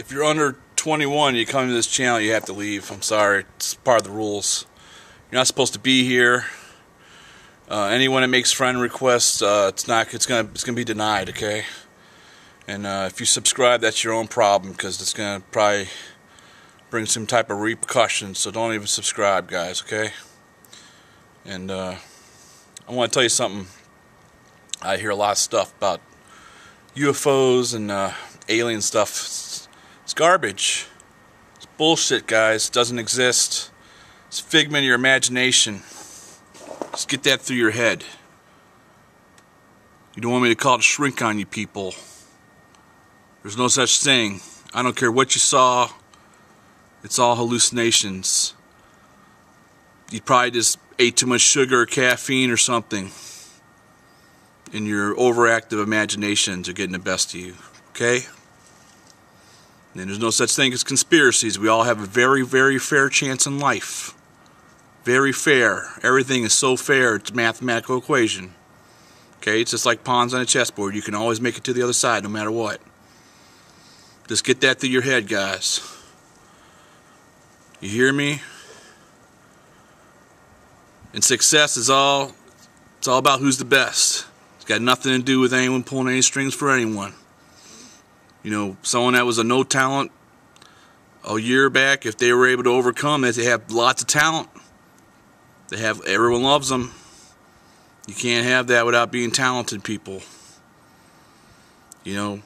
if you're under 21, you come to this channel, you have to leave. I'm sorry, it's part of the rules. You're not supposed to be here. Anyone that makes friend requests, it's gonna be denied. Okay. And if you subscribe, that's your own problem, because it's gonna probably bring some type of repercussions. So don't even subscribe, guys. Okay. And I want to tell you something. I hear a lot of stuff about UFOs and alien stuff. It's garbage. It's bullshit, guys. It doesn't exist. It's a figment of your imagination. Just get that through your head. You don't want me to call it a shrink on you people. There's no such thing. I don't care what you saw. It's all hallucinations. You probably just ate too much sugar or caffeine or something. And your overactive imaginations are getting the best of you. Okay? And there's no such thing as conspiracies. We all have a very, very fair chance in life. Very fair. Everything is so fair, it's a mathematical equation. Okay? It's just like pawns on a chessboard. You can always make it to the other side no matter what. Just get that through your head, guys. You hear me? And success is it's all about who's the best. It's got nothing to do with anyone pulling any strings for anyone. You know, someone that was a no talent a year back, if they were able to overcome it, they have lots of talent. Everyone loves them. You can't have that without being talented, people. You know,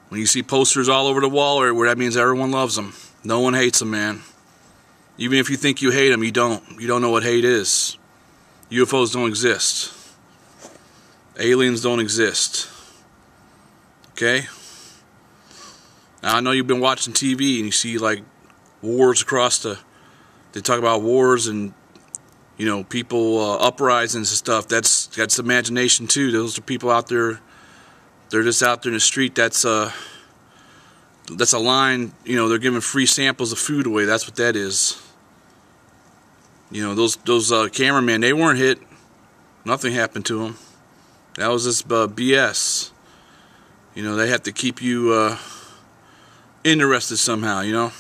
when you see posters all over the wall, where that means everyone loves them. No one hates them, man. Even if you think you hate them, you don't. You don't know what hate is. UFOs don't exist. Aliens don't exist. Okay? Now, I know you've been watching TV and you see, like, wars across they talk about wars and, you know, people uprisings and stuff. That's imagination too. Those are people out there. They're just out there in the street. That's a line. You know, they're giving free samples of food away. That's what that is. You know, those cameramen, they weren't hit. Nothing happened to them. That was just BS. You know, they have to keep you interested somehow, you know.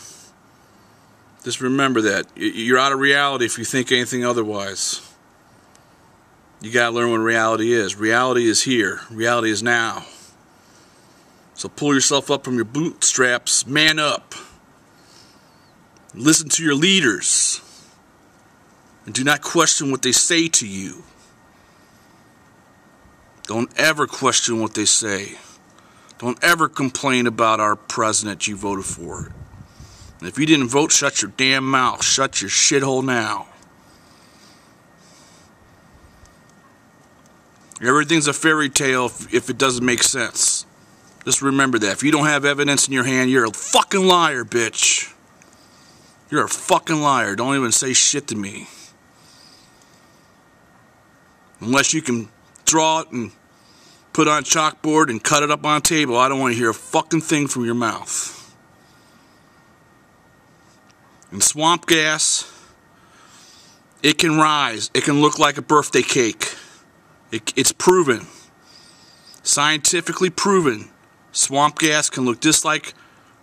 Just remember that. You're out of reality if you think anything otherwise. You gotta learn what reality is. Reality is here. Reality is now. So pull yourself up from your bootstraps. Man up. Listen to your leaders. And do not question what they say to you. Don't ever question what they say. Don't ever complain about our president you voted for. And if you didn't vote, shut your damn mouth. Shut your shithole now. Everything's a fairy tale if it doesn't make sense. Just remember that. If you don't have evidence in your hand, you're a fucking liar, bitch. You're a fucking liar. Don't even say shit to me. Unless you can draw it and put it on a chalkboard and cut it up on a table, I don't want to hear a fucking thing from your mouth. And swamp gas, it can rise. It can look like a birthday cake. It's proven. Scientifically proven. Swamp gas can look just like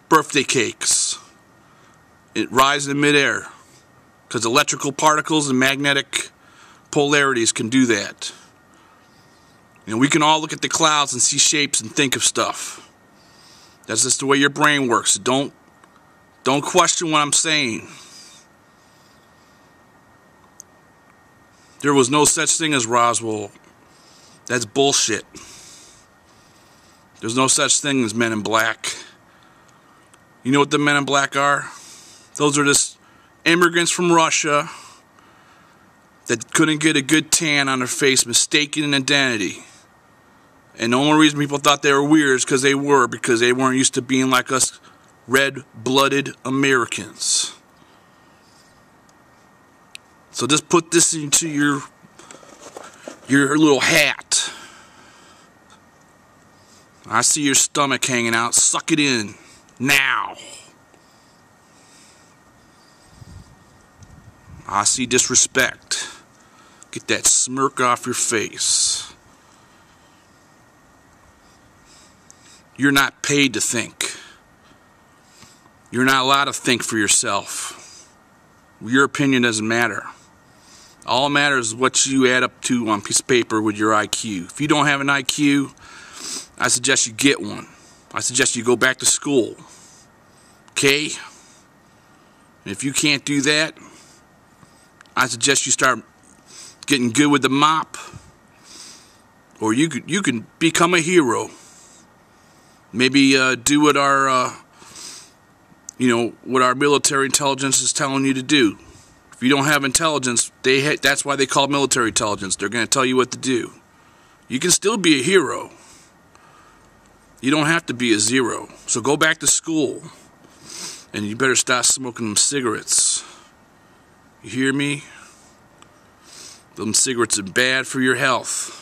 birthday cakes. It rises in midair. Because electrical particles and magnetic polarities can do that. You know, we can all look at the clouds and see shapes and think of stuff. That's just the way your brain works. Don't question what I'm saying. There was no such thing as Roswell. That's bullshit. There's no such thing as Men in Black. You know what the Men in Black are? Those are just immigrants from Russia that couldn't get a good tan on their face, mistaken an identity. And the only reason people thought they were weird is because they weren't used to being like us red-blooded Americans. So just put this into your little hat. I see your stomach hanging out. Suck it in. Now. I see disrespect. Get that smirk off your face. You're not paid to think. You're not allowed to think for yourself. Your opinion doesn't matter. All that matters is what you add up to on a piece of paper with your IQ. If you don't have an IQ, I suggest you get one. I suggest you go back to school. Okay? And if you can't do that, I suggest you start getting good with the mop. Or you can become a hero. Maybe do what our what our military intelligence is telling you to do. If you don't have intelligence, that's why they call it military intelligence. They're going to tell you what to do. You can still be a hero. You don't have to be a zero. So go back to school. And you better stop smoking them cigarettes. You hear me? Them cigarettes are bad for your health.